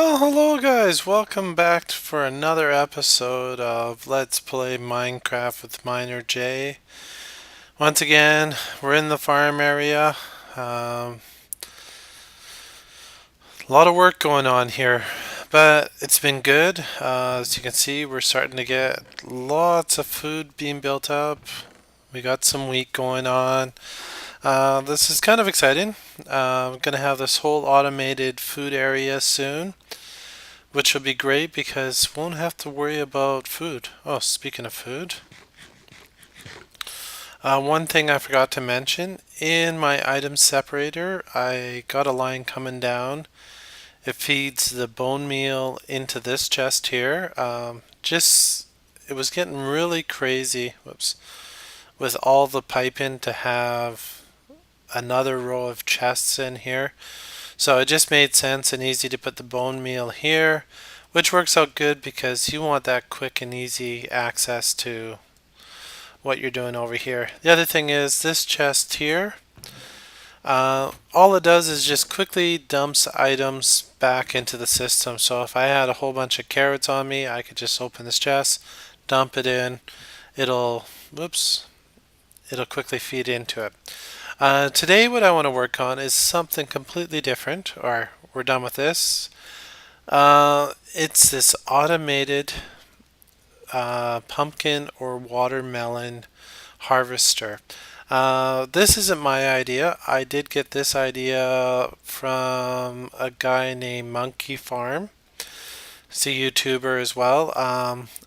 Well, hello guys, welcome back for another episode of Let's Play Minecraft with Miner J. Once again, we're in the farm area. Um, a lot of work going on here, but it's been good. As you can see, we're starting to get lots of food being built up. We got some wheat going on. This is kind of exciting. I'm going to have this whole automated food area soon, which will be great because we won't have to worry about food. Oh, speaking of food, one thing I forgot to mention, in my item separator, I got a line coming down. It feeds the bone meal into this chest here. It was getting really crazy, whoops, with all the piping to have another row of chests in here. So it just made sense and easy to put the bone meal here, which works out good because you want that quick and easy access to what you're doing over here. The other thing is this chest here, all it does is just quickly dumps items back into the system. So if I had a whole bunch of carrots on me, I could just open this chest, dump it in, it'll, whoops, it'll quickly feed into it. Today what I want to work on is something completely different, or we're done with this. It's this automated pumpkin or watermelon harvester. This isn't my idea. I did get this idea from a guy named Monkeyfarm. He's a YouTuber as well.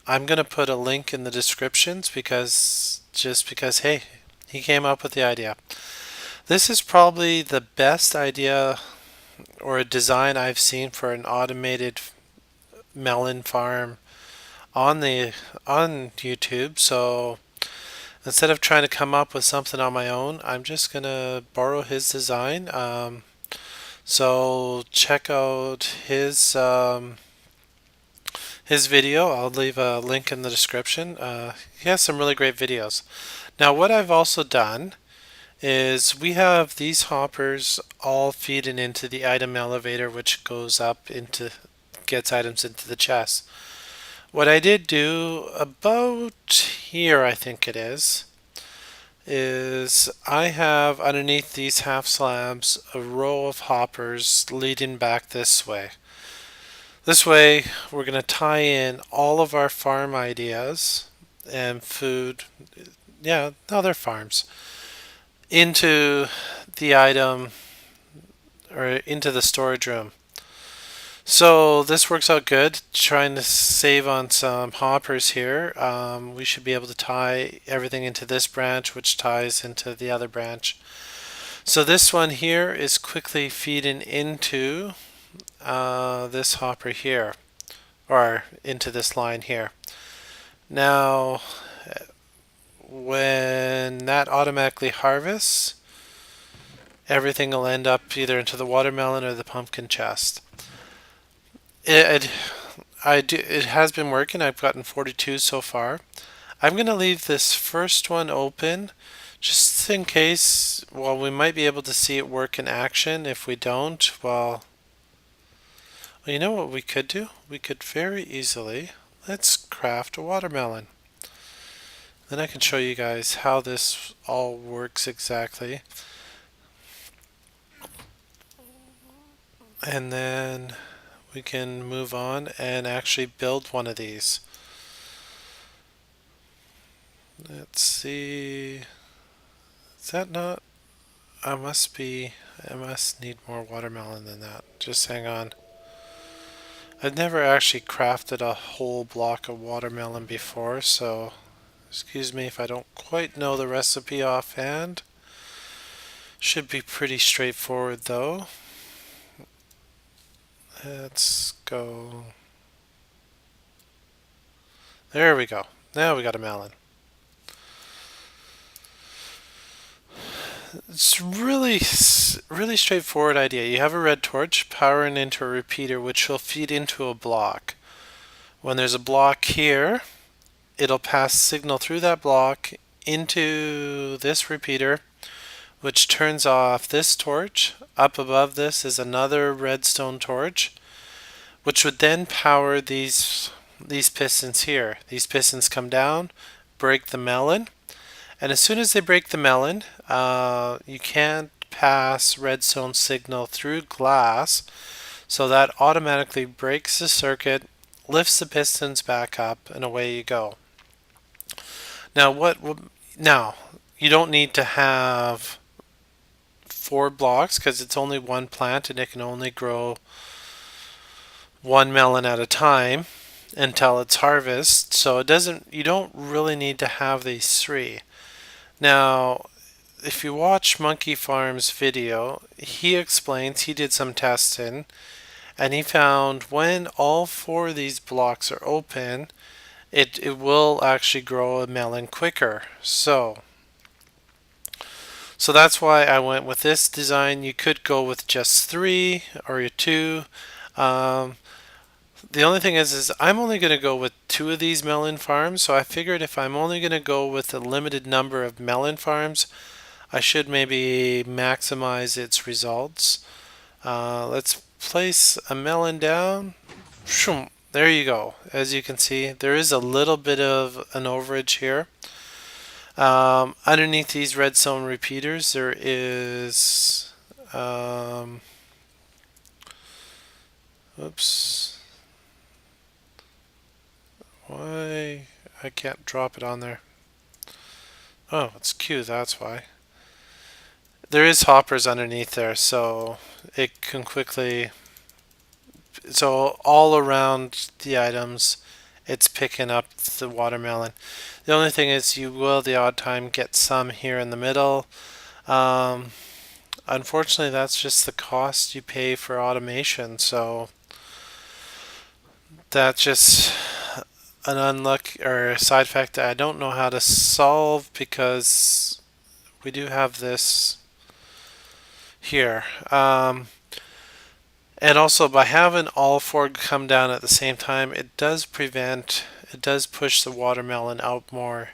I'm gonna put a link in the descriptions because hey, he came up with the idea. This is probably the best idea or a design I've seen for an automated melon farm on YouTube. So instead of trying to come up with something on my own, I'm just gonna borrow his design. So check out his video. I'll leave a link in the description. He has some really great videos. Now, what I've also done is we have these hoppers all feeding into the item elevator, which goes up into gets items into the chest. What I did do about here, I think it is I have underneath these half slabs a row of hoppers leading back this way. This way, we're going to tie in all of our farm ideas and food, yeah, other farms, into the item or into the storage room. So this works out good. Trying to save on some hoppers here. We should be able to tie everything into this branch, which ties into the other branch. So this one here is quickly feeding into this hopper here, or into this line here. Now, when that automatically harvests, everything will end up either into the watermelon or the pumpkin chest. It has been working. I've gotten 42 so far. I'm going to leave this first one open just in case. Well, we might be able to see it work in action. If we don't, well, you know what we could do? We could very easily, let's craft a watermelon. Then I can show you guys how this all works exactly. And then we can move on and actually build one of these. Let's see. Is that not? I must need more watermelon than that. Just hang on. I've never actually crafted a whole block of watermelon before, so excuse me if I don't quite know the recipe offhand. Should be pretty straightforward though. Let's go. There we go. Now we got a melon. It's really straightforward idea. You have a red torch powering into a repeater which will feed into a block. When there's a block here, it'll pass signal through that block into this repeater, which turns off this torch. Up above this is another redstone torch, which would then power these pistons here. These pistons come down, break the melon, and as soon as they break the melon, you can't pass redstone signal through glass, so that automatically breaks the circuit, lifts the pistons back up, and away you go. Now you don't need to have 4 blocks because it's only one plant and it can only grow one melon at a time until it's harvest. So you don't really need to have these 3. Now, if you watch Monkeyfarm's video, he explains he did some testing and he found when all 4 of these blocks are open, it will actually grow a melon quicker. So that's why I went with this design. You could go with just 3 or 2. The only thing is I'm only going to go with 2 of these melon farms. So I figured if I'm only going to go with a limited number of melon farms, I should maybe maximize its results. Let's place a melon down. There you go. As you can see, there is a little bit of an overage here. Underneath these redstone repeaters, there is, oops, why I can't drop it on there? Oh, it's Q, that's why. There is hoppers underneath there, so it can quickly, so all around the items, it's picking up the watermelon. The only thing is you will the odd time get some here in the middle. Unfortunately, that's just the cost you pay for automation. So that's just an unluck or a side effect that I don't know how to solve because we do have this here. And also by having all 4 come down at the same time, it does push the watermelon out more.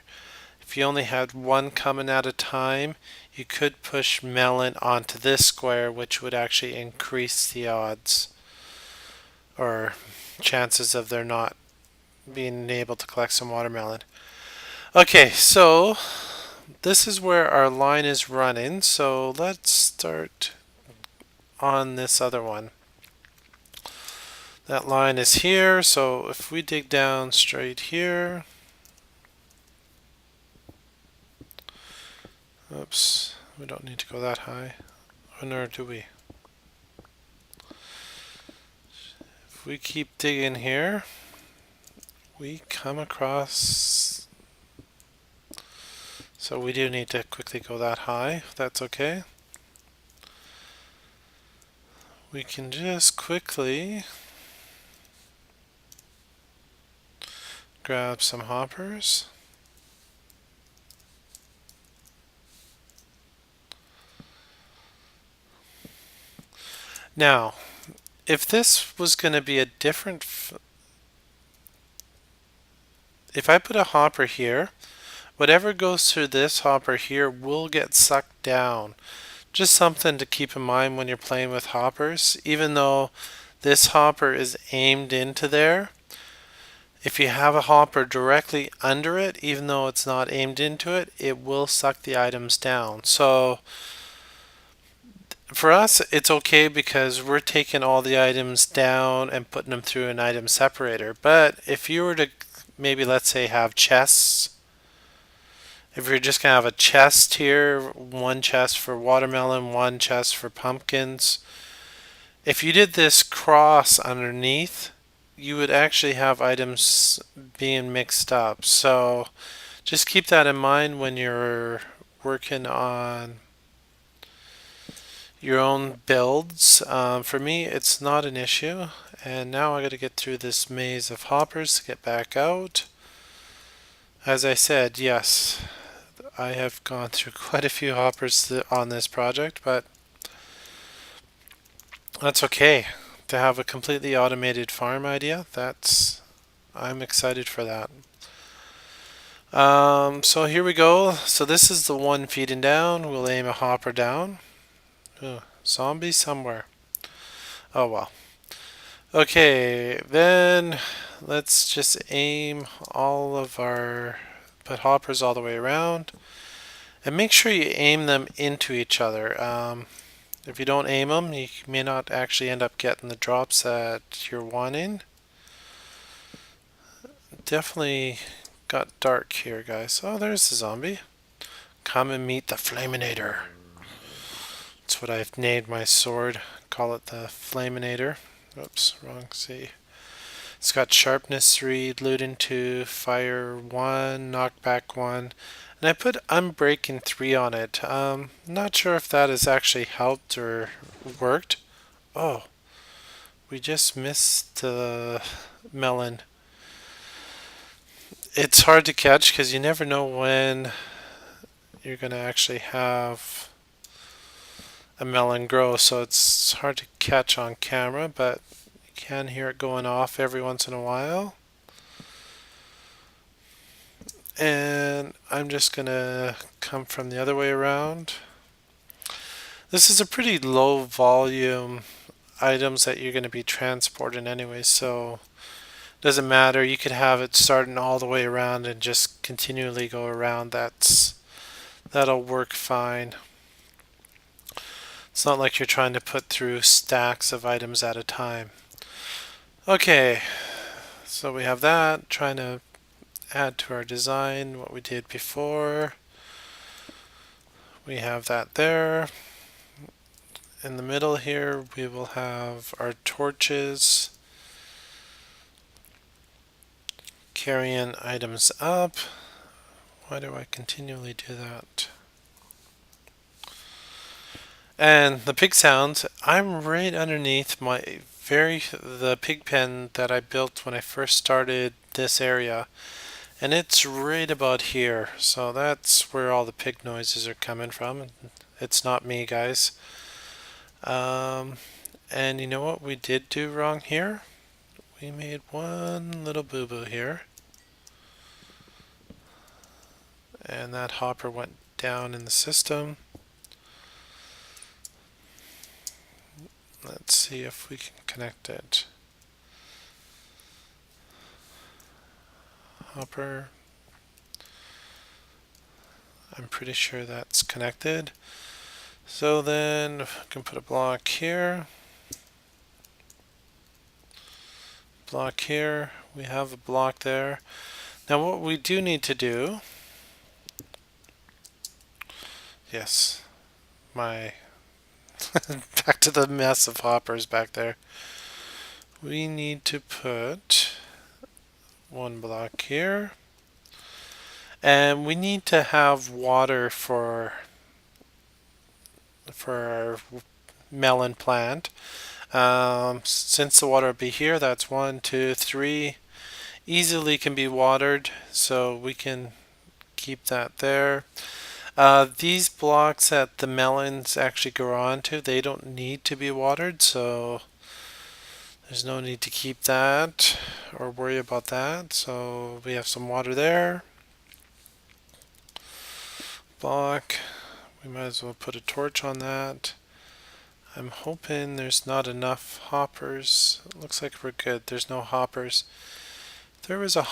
If you only had 1 coming at a time, you could push melon onto this square, which would actually increase the odds or chances of there not being able to collect some watermelon. Okay, so this is where our line is running. So let's start on this other one. That line is here, so if we dig down straight here, oops, we don't need to go that high, or nor do we. If we keep digging here, we come across, so we do need to quickly go that high, if that's okay. We can just quickly grab some hoppers. Now, if this was going to be a different, if I put a hopper here, whatever goes through this hopper here will get sucked down. Just something to keep in mind when you're playing with hoppers. Even though this hopper is aimed into there, if you have a hopper directly under it, even though it's not aimed into it, it will suck the items down. So for us, it's okay because we're taking all the items down and putting them through an item separator. But if you were to maybe, let's say, have chests, if you're just going to have a chest here, 1 chest for watermelon, 1 chest for pumpkins, if you did this cross underneath, you would actually have items being mixed up. So just keep that in mind when you're working on your own builds. For me, it's not an issue. And now I got to get through this maze of hoppers to get back out. As I said, yes, I have gone through quite a few hoppers on this project, but that's okay. To have a completely automated farm idea, I'm excited for that. So here we go. So this is the one feeding down. We'll aim a hopper down. Ooh, zombie somewhere. Oh well. Okay, then let's just aim put hoppers all the way around. And make sure you aim them into each other. If you don't aim them, you may not actually end up getting the drops that you're wanting. Definitely got dark here, guys. Oh, there's the zombie. Come and meet the Flaminator. That's what I've named my sword. Call it the Flaminator. Oops, wrong C. It's got sharpness 3, looting 2, fire 1, knockback 1. And I put unbreaking 3 on it. Not sure if that has actually helped or worked. Oh, we just missed the melon. It's hard to catch because you never know when you're going to actually have a melon grow, so it's hard to catch on camera, but you can hear it going off every once in a while. And I'm just going to come from the other way around. This is a pretty low volume items that you're going to be transporting anyway, so it doesn't matter. You could have it starting all the way around and just continually go around. That'll work fine. It's not like you're trying to put through stacks of items at a time. Okay, so we have that. Trying to add to our design what we did before. We have that there. In the middle here, we will have our torches carrying items up. Why do I continually do that? And the pig sounds, I'm right underneath the pig pen that I built when I first started this area. And it's right about here. So that's where all the pig noises are coming from. It's not me, guys. And you know what we did do wrong here? We made one little boo-boo here. And that hopper went down in the system. Let's see if we can connect it. Hopper. I'm pretty sure that's connected. So then we can put a block here. Block here. We have a block there. Now what we do need to do, yes, back to the mess of hoppers back there. We need to put one block here. And we need to have water for our melon plant. Since the water will be here, that's 1, 2, 3. Easily can be watered, so we can keep that there. These blocks that the melons actually grow onto, they don't need to be watered, so there's no need to keep that or worry about that. So we have some water there. Block. We might as well put a torch on that. I'm hoping there's not enough hoppers. It looks like we're good. There's no hoppers. If there was a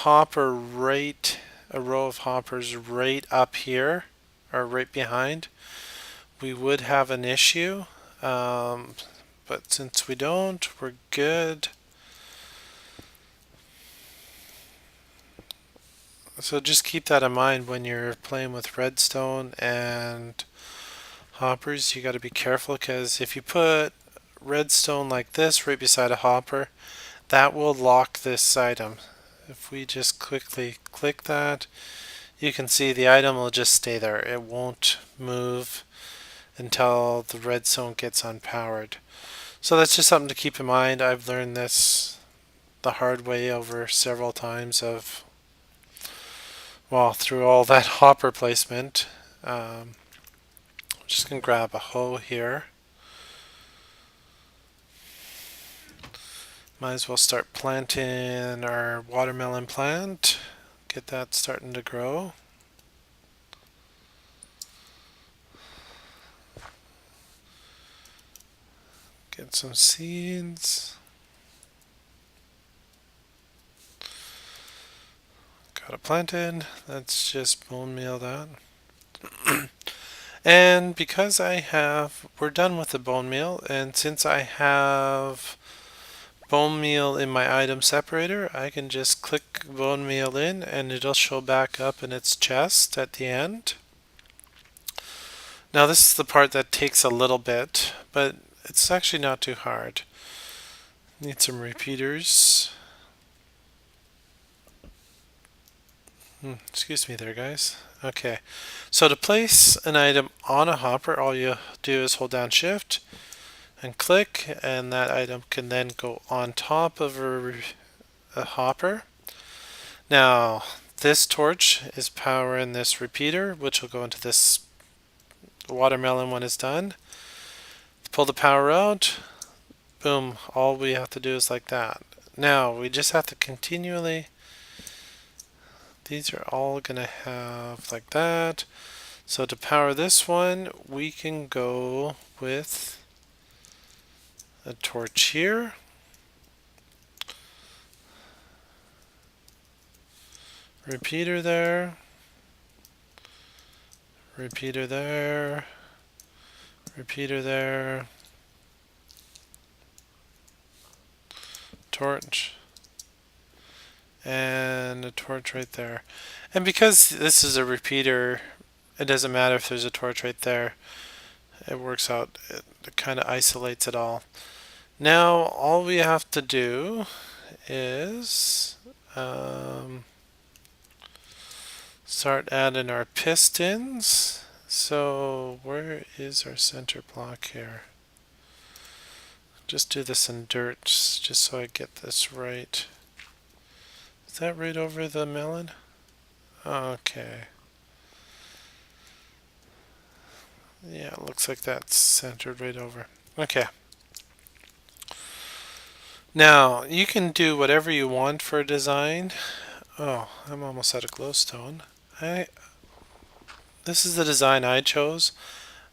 row of hoppers right up here, or right behind, we would have an issue. But since we don't, we're good. So just keep that in mind when you're playing with redstone and hoppers. You got to be careful, because if you put redstone like this right beside a hopper, that will lock this item. If we just quickly click that, you can see the item will just stay there. It won't move until the redstone gets unpowered. So that's just something to keep in mind. I've learned this the hard way over several times through all that hopper placement. I'm just going to grab a hoe here. Might as well start planting our watermelon plant. Get that starting to grow. Get some seeds. got it planted. Let's just bone meal that. And because we're done with the bone meal, and since I have bone meal in my item separator, I can just click bone meal in and it'll show back up in its chest at the end. Now this is the part that takes a little bit, but it's actually not too hard. Need some repeaters. Excuse me there, guys. Okay, so to place an item on a hopper, all you do is hold down shift and click, and that item can then go on top of a hopper. Now this torch is powering this repeater, which will go into this watermelon when it's done. Pull the power out, boom, all we have to do is like that. Now we just have to continually, these are all gonna have like that. So to power this one, we can go with a torch here. Repeater there. Repeater there. Repeater there. Torch. And a torch right there. And because this is a repeater, it doesn't matter if there's a torch right there. It works out. It kind of isolates it all. Now all we have to do is start adding our pistons. So where is our center block here? Just do this in dirt just so I get this right. Is that right over the melon? Okay. Yeah, it looks like that's centered right over. Okay. Now, you can do whatever you want for a design. Oh, I'm almost out of glowstone. This is the design I chose.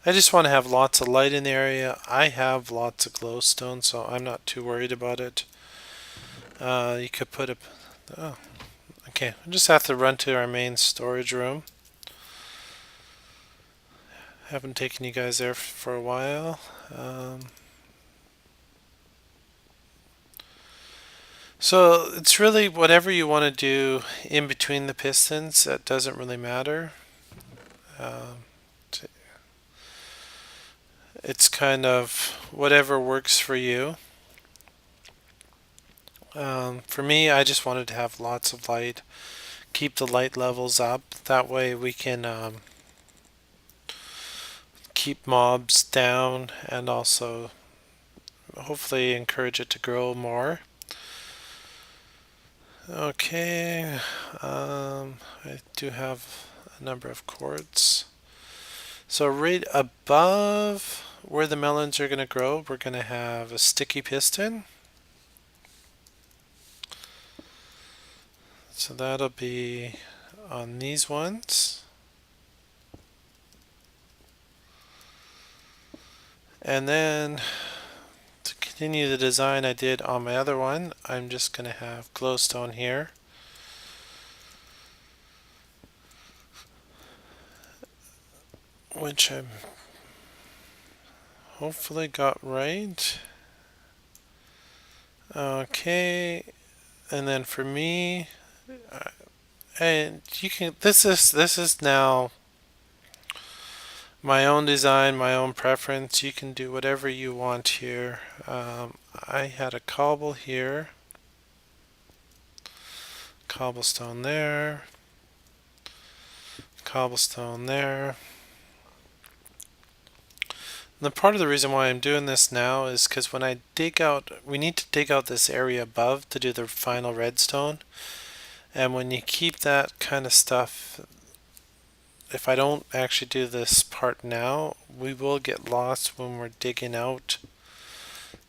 I just want to have lots of light in the area. I have lots of glowstone, so I'm not too worried about it. You could put a... Oh, okay. I just have to run to our main storage room. Haven't taken you guys there for a while. So it's really whatever you want to do in between the pistons. That doesn't really matter. It's kind of whatever works for you. For me, I just wanted to have lots of light, keep the light levels up. That way we can keep mobs down and also hopefully encourage it to grow more. Okay, I do have a number of quartz. So right above where the melons are going to grow, we're going to have a sticky piston. So that'll be on these ones. And then to continue the design I did on my other one, I'm just going to have glowstone here. Which I'm hopefully got right. Okay, and then for me, and you can. This is now my own design, my own preference. You can do whatever you want here. I had a cobble here, cobblestone there, cobblestone there. And the part of the reason why I'm doing this now is because when I dig out, we need to dig out this area above to do the final redstone. And when you keep that kind of stuff, if I don't actually do this part now, we will get lost when we're digging out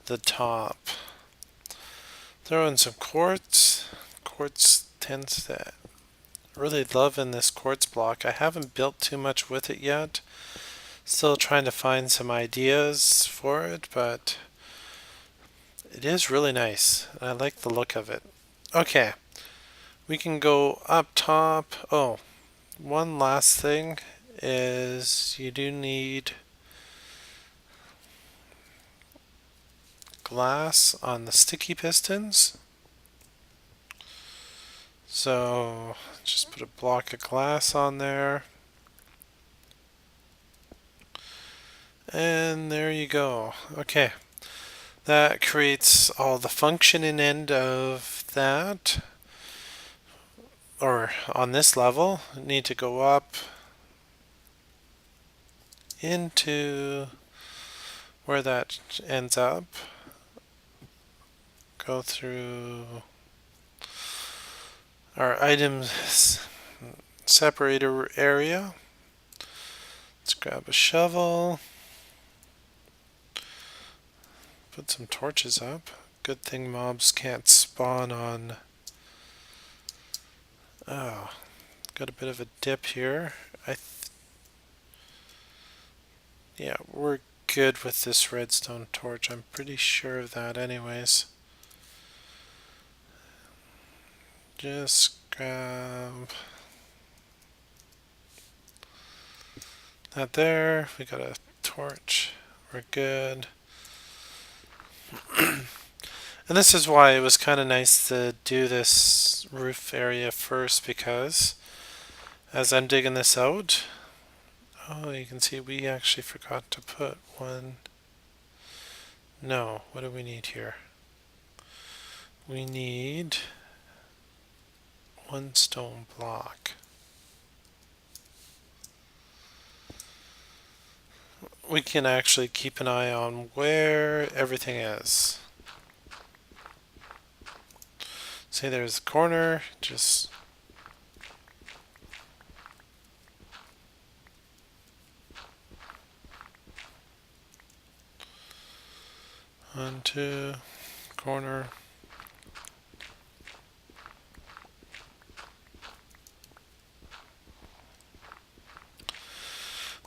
the top. Throw in some quartz. Quartz tends to really love in this quartz block. I haven't built too much with it yet. Still trying to find some ideas for it, but it is really nice. I like the look of it. Okay, We can go up top. Oh, one last thing is you do need glass on the sticky pistons. So just put a block of glass on there. And there you go. Okay. That creates all the functioning end of that. Or on this level, need to go up into where that ends up. Go through our items separator area. Let's grab a shovel. Put some torches up. Good thing mobs can't spawn on. Oh, got a bit of a dip here. Yeah, we're good with this redstone torch. I'm pretty sure of that anyways. Just grab that there. We got a torch. We're good. And this is why it was kind of nice to do this roof area first, because as I'm digging this out, oh, you can see we actually forgot to put one. No, what do we need here? We need one stone block. We can actually keep an eye on where everything is. Say there's a corner, just onto corner.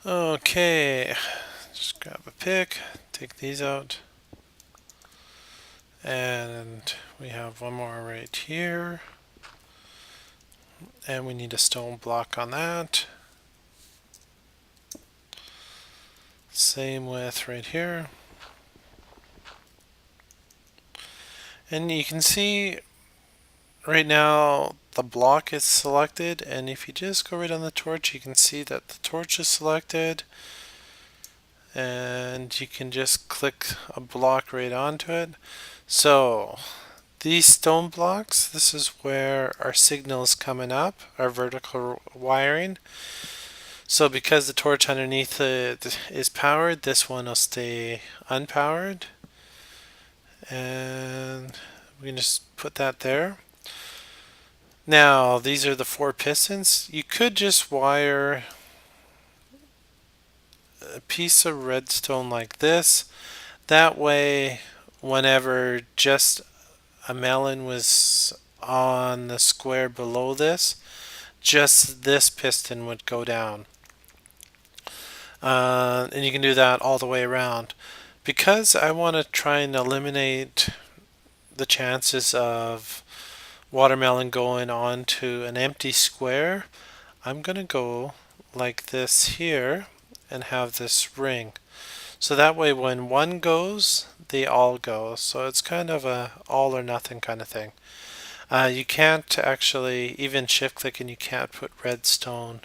Okay, just grab a pick, take these out. And we have one more right here. And we need a stone block on that. Same with right here. And you can see right now the block is selected, and if you just go right on the torch, you can see that the torch is selected, and you can just click a block right onto it. So these stone blocks, this is where our signal is coming up, our vertical wiring. So because the torch underneath it is powered, this one will stay unpowered. And we can just put that there. Now, these are the 4 pistons. You could just wire a piece of redstone like this. That way, whenever just a melon was on the square below this, just this piston would go down. And you can do that all the way around. Because I want to try and eliminate the chances of watermelon going onto an empty square, I'm going to go like this here and have this ring. So that way when one goes, they all go. So it's kind of a all or nothing kind of thing. You can't actually, even shift click, and you can't put redstone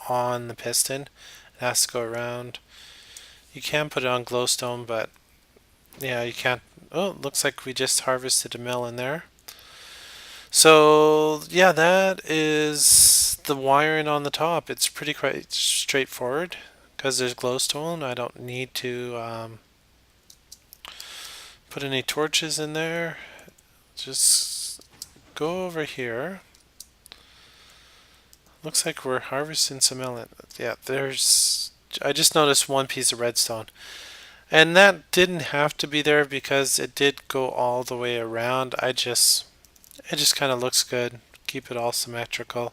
on the piston. It has to go around. You can put it on glowstone, but yeah, you can't. Oh, it looks like we just harvested a melon there. So yeah, that is the wiring on the top. It's pretty quite straightforward because there's glowstone. I don't need to put any torches in there. Just go over here. Looks like we're harvesting some melon. Yeah, I just noticed one piece of redstone. And that didn't have to be there because it did go all the way around. It just kind of looks good. Keep it all symmetrical.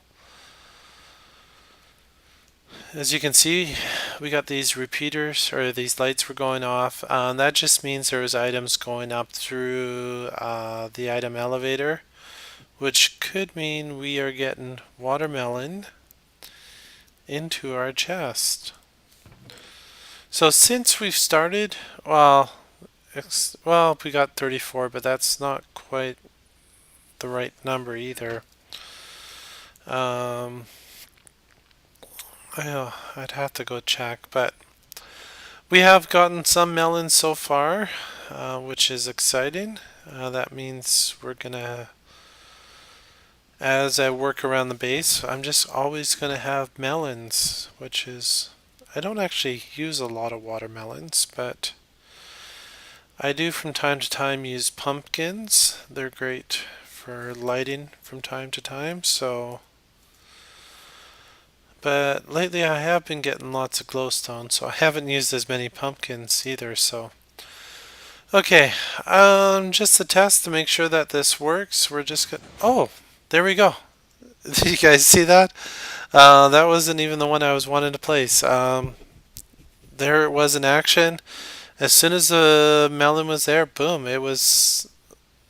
As you can see, we got these repeaters, or these lights were going off. That just means there was items going up through the item elevator, which could mean we are getting watermelon into our chest. So since we've started, well, we got 34, but that's not quite the right number either. Um, I'd have to go check, but we have gotten some melons so far, which is exciting. That means we're gonna, as I work around the base, I'm just always gonna have melons, which is, I don't actually use a lot of watermelons, but I do from time to time use pumpkins. They're great for lighting from time to time, so. But lately I have been getting lots of glowstone, so I haven't used as many pumpkins either, so. Okay, just to test to make sure that this works, we're just gonna, oh, there we go. Did you guys see that? That wasn't even the one I was wanting to place. There it was in action. As soon as the melon was there, boom, it was,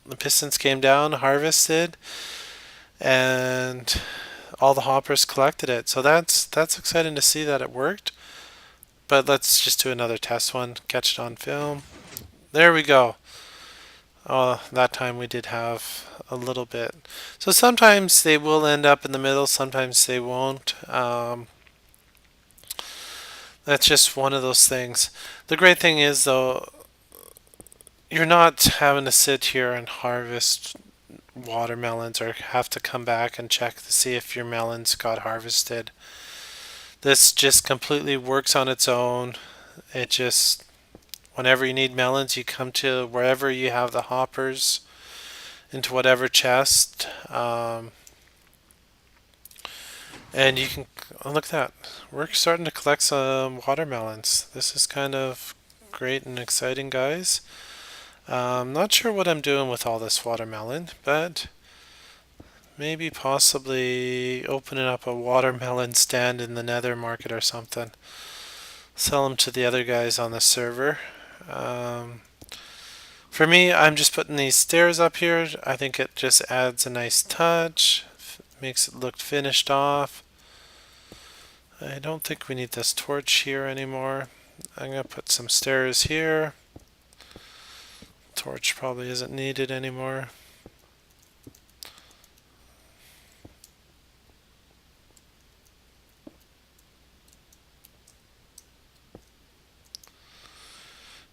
the pistons came down, harvested, and all the hoppers collected it. So that's exciting to see that it worked. But let's just do another test one, catch it on film. There we go. Oh, that time we did have a little bit. So sometimes they will end up in the middle, sometimes they won't. That's just one of those things. The great thing is, though, you're not having to sit here and harvest watermelons or have to come back and check to see if your melons got harvested. This just completely works on its own. It just, whenever you need melons, you come to wherever you have the hoppers into whatever chest, and you can, oh, look at that. We're starting to collect some watermelons. This is kind of great and exciting, guys. Not sure what I'm doing with all this watermelon, but maybe possibly opening up a watermelon stand in the nether market or something. Sell them to the other guys on the server. For me, I'm just putting these stairs up here. I think it just adds a nice touch, makes it look finished off. I don't think we need this torch here anymore. I'm going to put some stairs here. Torch probably isn't needed anymore.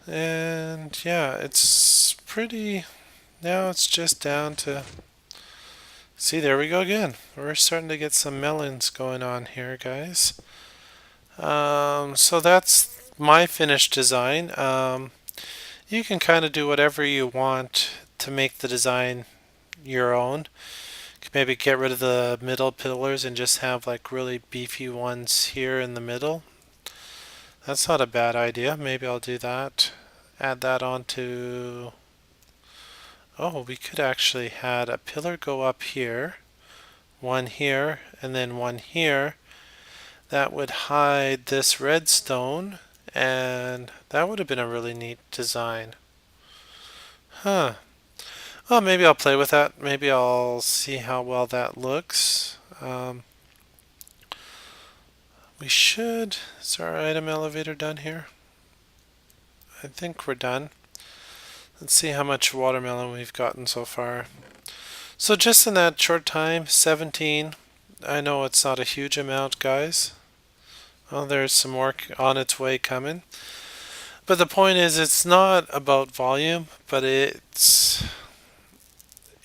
And yeah, it's pretty, now it's just down to, see, there we go again. We're starting to get some melons going on here, guys. So that's my finished design. You can kind of do whatever you want to make the design your own. You can maybe get rid of the middle pillars and just have like really beefy ones here in the middle. That's not a bad idea. Maybe I'll do that. Add that onto... Oh, we could actually had a pillar go up here, one here, and then one here. That would hide this redstone, and that would have been a really neat design. Huh. Well, maybe I'll play with that. Maybe I'll see how well that looks. We should... Is our item elevator done here? I think we're done. Let's see how much watermelon we've gotten so far. So just in that short time, 17. I know it's not a huge amount, guys. Well, there's some more on its way coming. But the point is, it's not about volume, but it's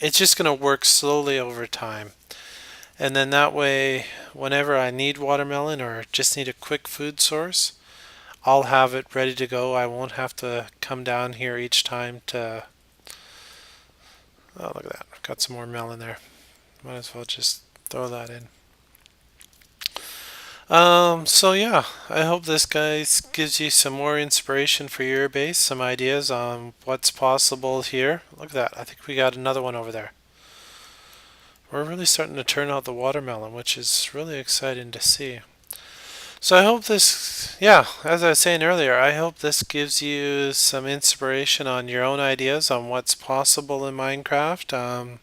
just going to work slowly over time. And then that way, whenever I need watermelon or just need a quick food source, I'll have it ready to go. I won't have to come down here each time to... Oh, look at that. Got some more melon there. Might as well just throw that in. So yeah, I hope this, guys, gives you some more inspiration for your base, some ideas on what's possible here. Look at that. I think we got another one over there. We're really starting to turn out the watermelon, which is really exciting to see. So I hope this, yeah, as I was saying earlier, I hope this gives you some inspiration on your own ideas on what's possible in Minecraft.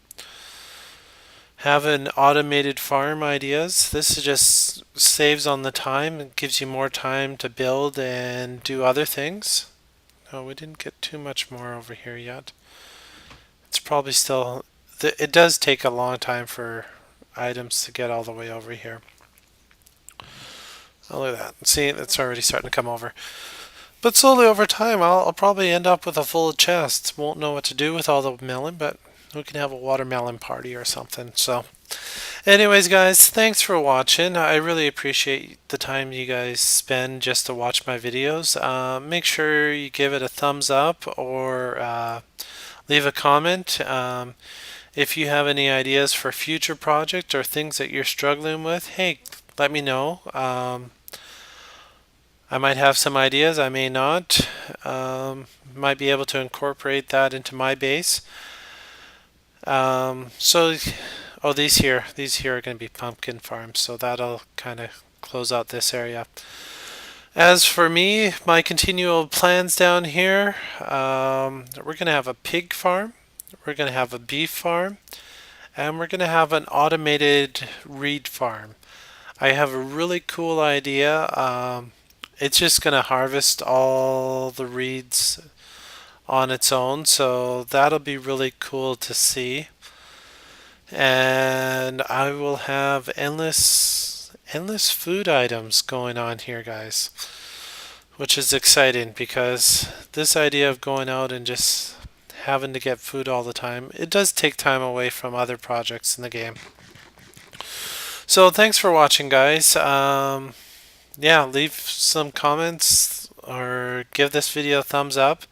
have an automated farm ideas. This is just saves on the time. It gives you more time to build and do other things. No, we didn't get too much more over here yet. It's probably still, it does take a long time for items to get all the way over here. Oh, look at that. See, it's already starting to come over. But slowly over time, I'll probably end up with a full chest. Won't know what to do with all the melon, but we can have a watermelon party or something. So, anyways, guys, thanks for watching. I really appreciate the time you guys spend just to watch my videos. Make sure you give it a thumbs up or leave a comment. If you have any ideas for future projects or things that you're struggling with, hey, let me know. I might have some ideas, I may not. Might be able to incorporate that into my base. Oh, these here are going to be pumpkin farms, so that'll kind of close out this area. As for me, my continual plans down here, we're going to have a pig farm, we're going to have a beef farm, and we're going to have an automated reed farm. I have a really cool idea. It's just going to harvest all the reeds on its own, so that'll be really cool to see. And I will have endless food items going on here, guys, which is exciting because this idea of going out and just having to get food all the time, it does take time away from other projects in the game. So thanks for watching, guys. Yeah, leave some comments or give this video a thumbs up.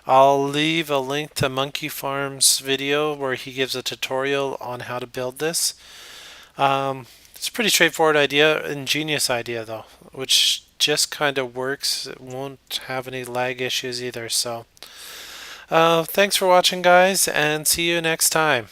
I'll leave a link to Monkeyfarm's video where he gives a tutorial on how to build this. It's a pretty straightforward idea, ingenious idea though, which just kind of works. It won't have any lag issues either. So thanks for watching, guys, and see you next time.